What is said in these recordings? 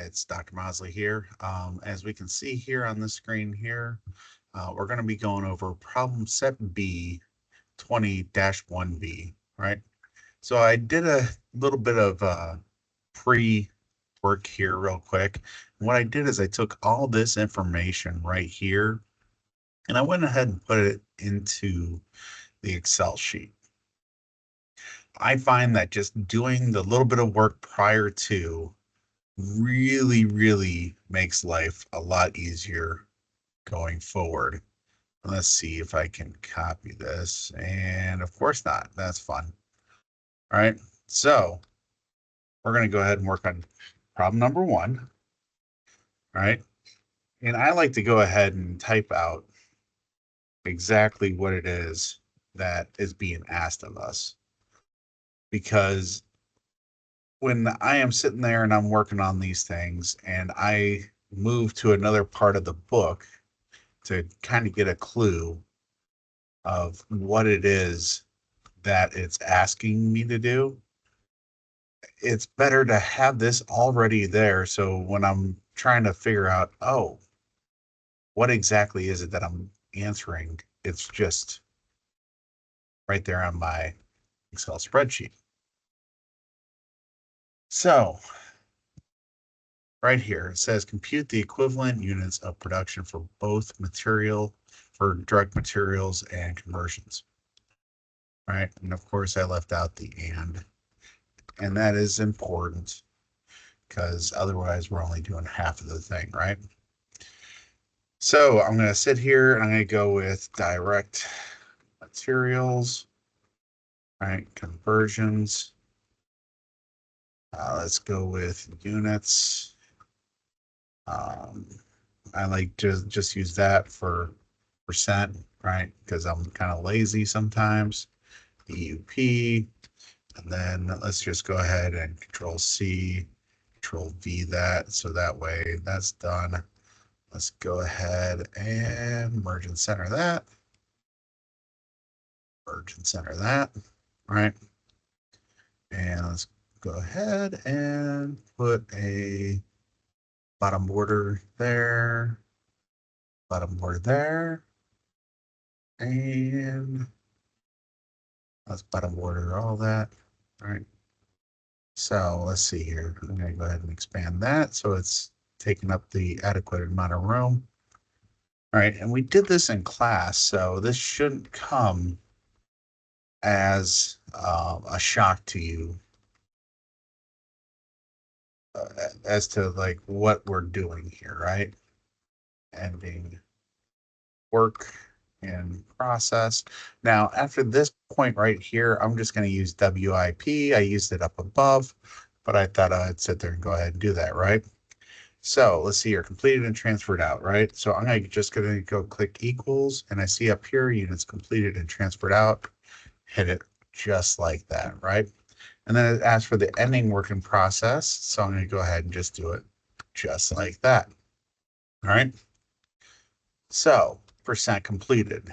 It's Dr. Mosley here. As we can see here on the screen here, we're going to be going over problem set B 20-1B, right? So I did a little bit of pre-work here real quick. And what I did is I took all this information right here and I went ahead and put it into the Excel sheet. I find that just doing the little bit of work prior to really makes life a lot easier going forward. Let's see if I can copy this. And of course not. That's fun. All right. So we're going to go ahead and work on problem number 1. All right. And I like to go ahead and type out exactly what it is that is being asked of us. Because when I am sitting there and I'm working on these things and I move to another part of the book to kind of get a clue of what it is that it's asking me to do, it's better to have this already there. So when I'm trying to figure out, oh, what exactly is it that I'm answering, it's just right there on my Excel spreadsheet. So right here, it says compute the equivalent units of production for both direct materials and conversions. All right, and of course I left out the and that is important because otherwise we're only doing half of the thing, right? So I'm going to sit here and I'm going to go with direct materials, right? Conversions. Let's go with units. I like to just use that for percent, right? Because I'm kind of lazy sometimes. EUP. And then let's just go ahead and Control C, Control V that. So that way that's done. Let's go ahead and merge and center that. Merge and center that. All right. And let's go ahead and put a bottom border there, bottom border there, and let's bottom border all that. All right. So let's see here. I'm going to go ahead and expand that so it's taking up the adequate amount of room. All right. And we did this in class, so this shouldn't come as a shock to you as to like what we're doing here, right? Ending work in process. Now, after this point right here, I'm just going to use WIP. I used it up above, but I thought I'd sit there and go ahead and do that, right? So let's see here, completed and transferred out, right? So I'm just going to go click equals, and I see up here units completed and transferred out. Hit it just like that, right? And then it asks for the ending work in process. So I'm going to go ahead and just do it just like that. All right. So percent completed.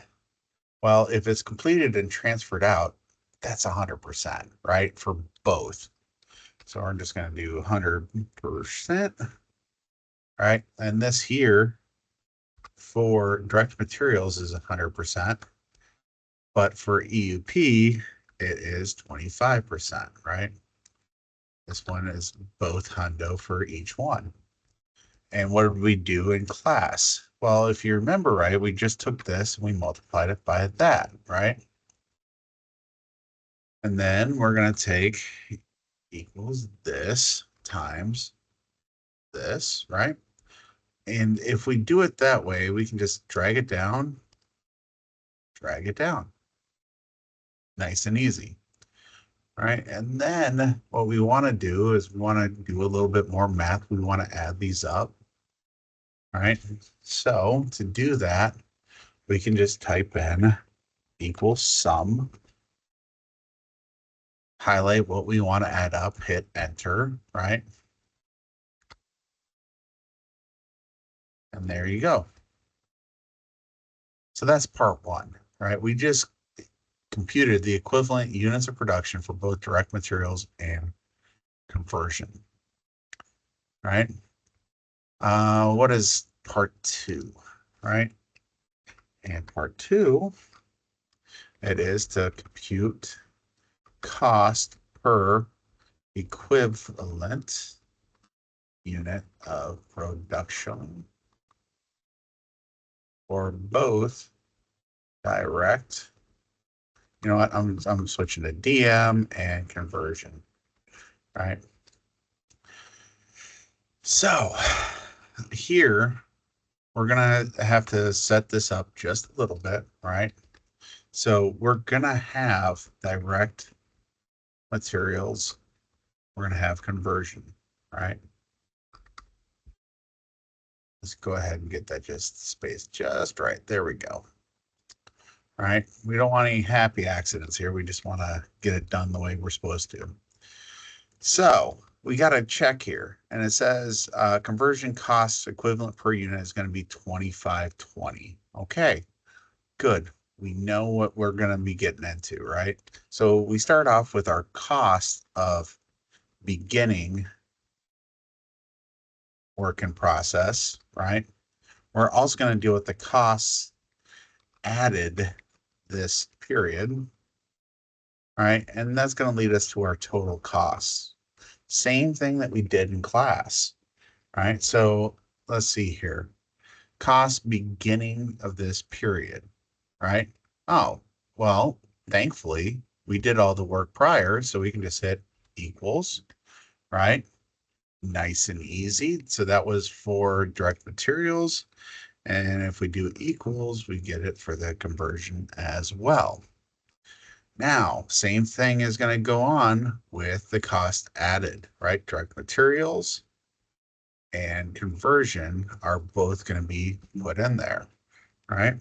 Well, if it's completed and transferred out, that's 100%, right? For both. So we're just going to do 100%. Right. And this here for direct materials is 100%. But for EUP, it is 25%, right? This one is both hundo for each one. And what did we do in class? Well, if you remember right, we just took this and we multiplied it by that, right? And then we're going to take equals this times this, right? And if we do it that way, we can just drag it down. Nice and easy. All right, and then what we want to do is we want to do a little bit more math. We want to add these up. All right, so to do that, we can just type in equals sum, highlight what we want to add up, hit enter, right? And there you go. So that's part 1, right? We just computed the equivalent units of production for both direct materials and conversion, right? What is part two, right? And part two, it is to compute cost per equivalent unit of production for both direct. You know what? I'm switching to DM and conversion, right? So here we're gonna have to set this up just a little bit, right? So we're gonna have direct materials. We're gonna have conversion, right? Let's go ahead and get that just spaced just right. There we go. All right. We don't want any happy accidents here. We just want to get it done the way we're supposed to. So we got to check here. And it says conversion costs equivalent per unit is going to be 25.20. Okay, good. We know what we're going to be getting into, right? So we start off with our cost of beginning work in process, right? We're also going to deal with the costs added this period, right? And that's going to lead us to our total costs. Same thing that we did in class, right? So let's see here. Cost beginning of this period, right? Oh, well, thankfully, we did all the work prior, so we can just hit equals, right? Nice and easy. So that was for direct materials. And if we do equals, we get it for the conversion as well. Now, same thing is going to go on with the cost added, right? Direct materials and conversion are both going to be put in there, right?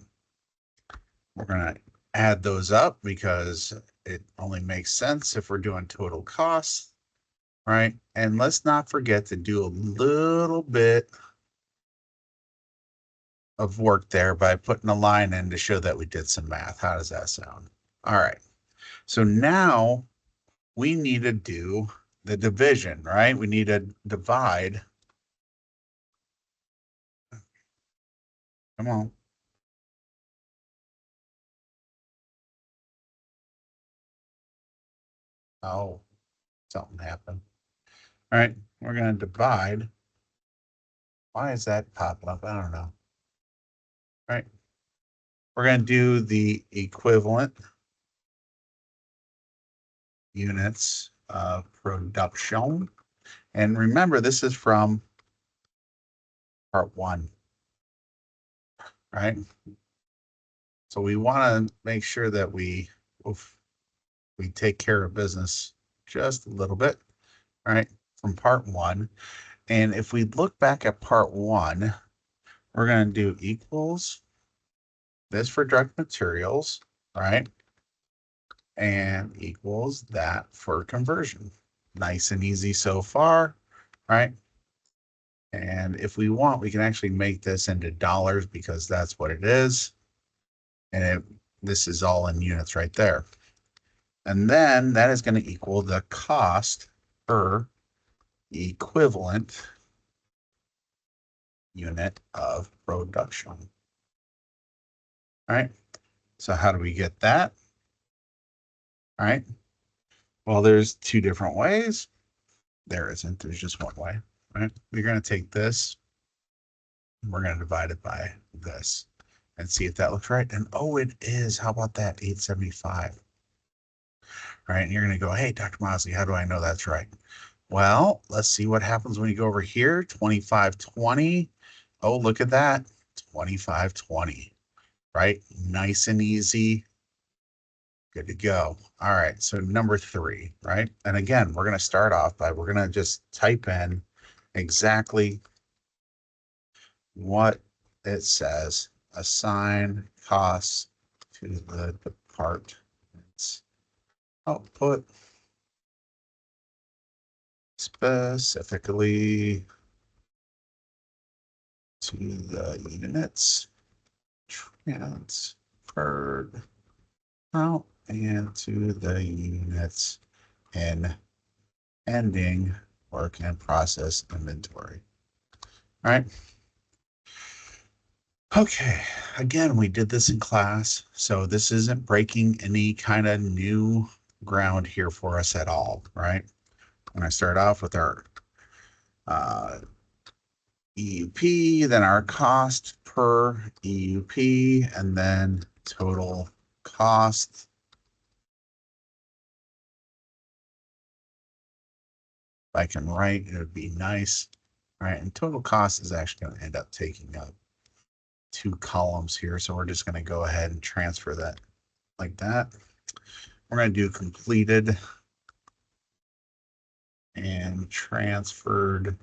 We're going to add those up because it only makes sense if we're doing total costs, right? And let's not forget to do a little bit of work there by putting a line in to show that we did some math. How does that sound? All right. So now we need to do the division, right? We need to divide. Come on. Oh, something happened. All right. We're going to divide. Why is that popping up? I don't know. All right. We're going to do the equivalent units of production. And remember, this is from part one, right? So we want to make sure that we take care of business just a little bit, right? From part one. And if we look back at part one, we're going to do equals this for direct materials, right? And equals that for conversion. Nice and easy so far, right? And if we want, we can actually make this into dollars because that's what it is. And this is all in units right there. And then that is going to equal the cost per equivalent unit of production. All right. So how do we get that? All right. Well, there's two different ways. There isn't. There's just one way, right? We're going to take this, and we're going to divide it by this and see if that looks right. And oh, it is. How about that? 875. All right. And you're going to go, hey, Dr. Mosley, how do I know that's right? Well, let's see what happens when you go over here. 2520. Oh, look at that. 2520, right? Nice and easy. Good to go. All right. So number three, right? And again, we're going to start off by, we're going to just type in exactly what it says. Assign costs to the department's output, specifically to the units transferred out and to the units in ending work in process inventory. All right. Okay, again, we did this in class, so this isn't breaking any kind of new ground here for us at all, right? When I start off with our EUP, then our cost per EUP, and then total cost. If I can write, it would be nice, right? And total cost is actually going to end up taking up 2 columns here, so we're just going to go ahead and transfer that like that. We're going to do completed and transferred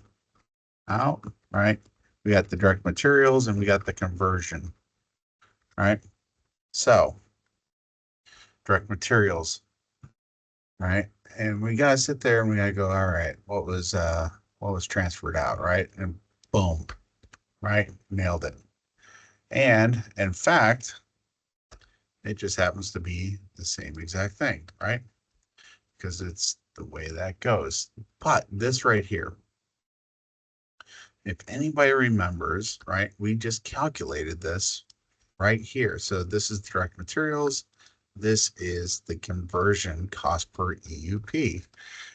out, right? We got the direct materials and we got the conversion, right? So direct materials, right? And we gotta sit there and we gotta go, all right, what was transferred out, right? And boom, right? Nailed it. And in fact, it just happens to be the same exact thing, right? Because it's the way that goes. But this right here, if anybody remembers, right, we just calculated this right here. So this is direct materials. This is the conversion cost per EUP.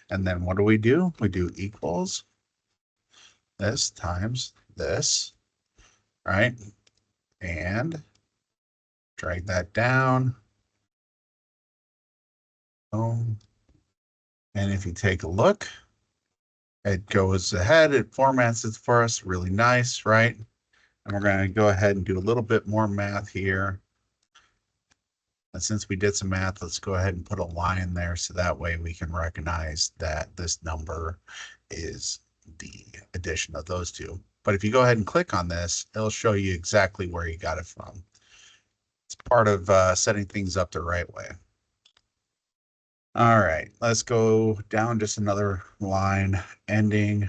And then what do? We do equals this times this, right? And drag that down. Boom. And if you take a look, it goes ahead, it formats it for us really nice, right? And we're going to go ahead and do a little bit more math here. And since we did some math, let's go ahead and put a line there so that way we can recognize that this number is the addition of those two. But if you go ahead and click on this, it'll show you exactly where you got it from. It's part of setting things up the right way. All right, let's go down just another line, ending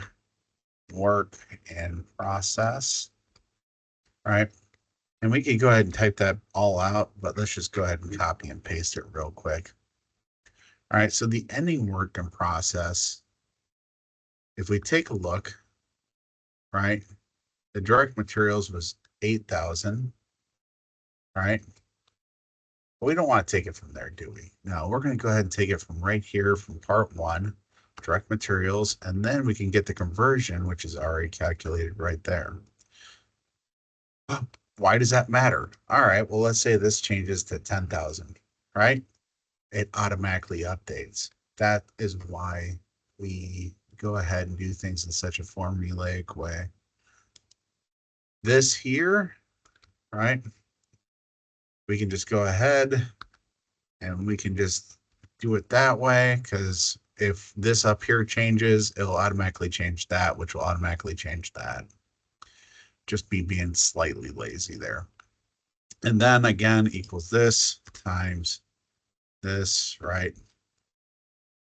work and process. All right. And we can go ahead and type that all out, but let's just go ahead and copy and paste it real quick. All right, so the ending work in process, if we take a look, right, the direct materials was 8,000, right? But we don't want to take it from there, do we? No, we're going to go ahead and take it from right here from part 1, direct materials, and then we can get the conversion, which is already calculated right there. Why does that matter? All right, well, let's say this changes to 10,000, right? It automatically updates. That is why we go ahead and do things in such a formulaic way. This here, right? We can just go ahead and we can just do it that way, because if this up here changes, it'll automatically change that, which will automatically change that. Just be being slightly lazy there. And then again, equals this times this, right?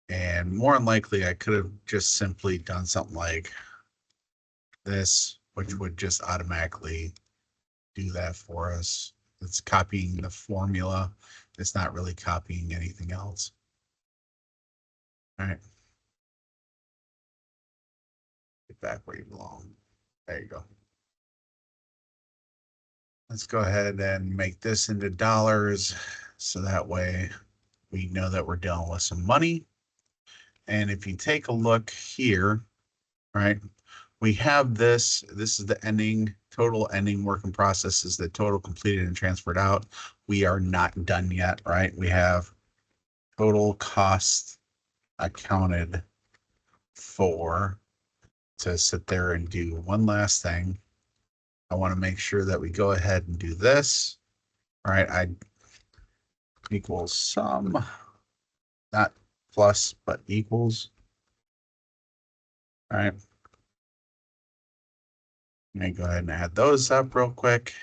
And more than likely, I could have just simply done something like this, which would just automatically do that for us. It's copying the formula. It's not really copying anything else. All right. Get back where you belong. There you go. Let's go ahead and make this into dollars. So that way we know that we're dealing with some money. And if you take a look here, right, we have this is the ending, total ending work in process is the total completed and transferred out. We are not done yet, right? We have total cost accounted for to sit there and do one last thing. I want to make sure that we go ahead and do this. All right, I equals sum, not plus, but equals. All right. I'm going to go ahead and add those up real quick.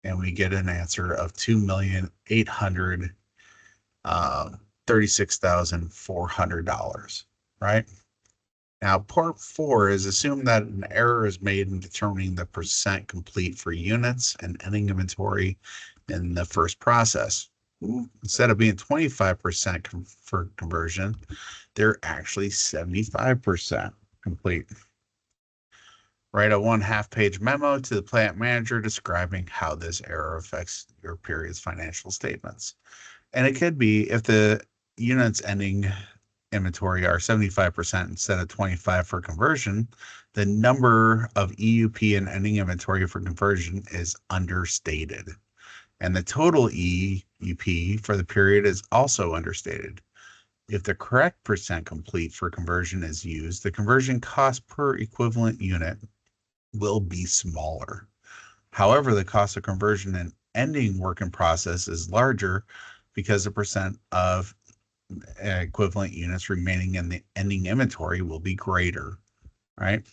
And we get an answer of 2,836,400, right? Now, part 4 is assume that an error is made in determining the percent complete for units and ending inventory in the first process. Instead of being 25% for conversion, they're actually 75% complete. Write a 1/2 page memo to the plant manager describing how this error affects your period's financial statements. And it could be if the units ending inventory are 75% instead of 25 for conversion, the number of EUP and ending inventory for conversion is understated. And the total EUP for the period is also understated. If the correct percent complete for conversion is used, the conversion cost per equivalent unit will be smaller. However, the cost of conversion and ending work in process is larger because the percent of equivalent units remaining in the ending inventory will be greater, right?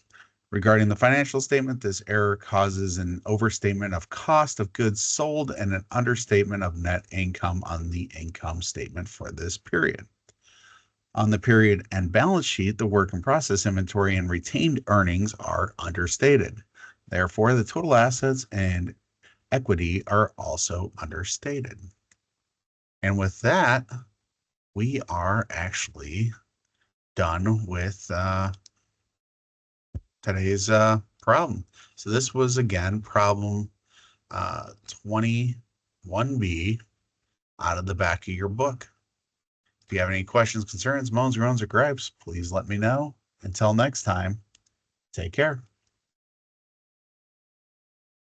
Regarding the financial statement, this error causes an overstatement of cost of goods sold and an understatement of net income on the income statement for this period. On the period and balance sheet, the work in process inventory and retained earnings are understated. Therefore, the total assets and equity are also understated. And with that, we are actually done with today's problem. So this was, again, problem 21B out of the back of your book. If you have any questions, concerns, moans, groans, or gripes, please let me know. Until next time, take care.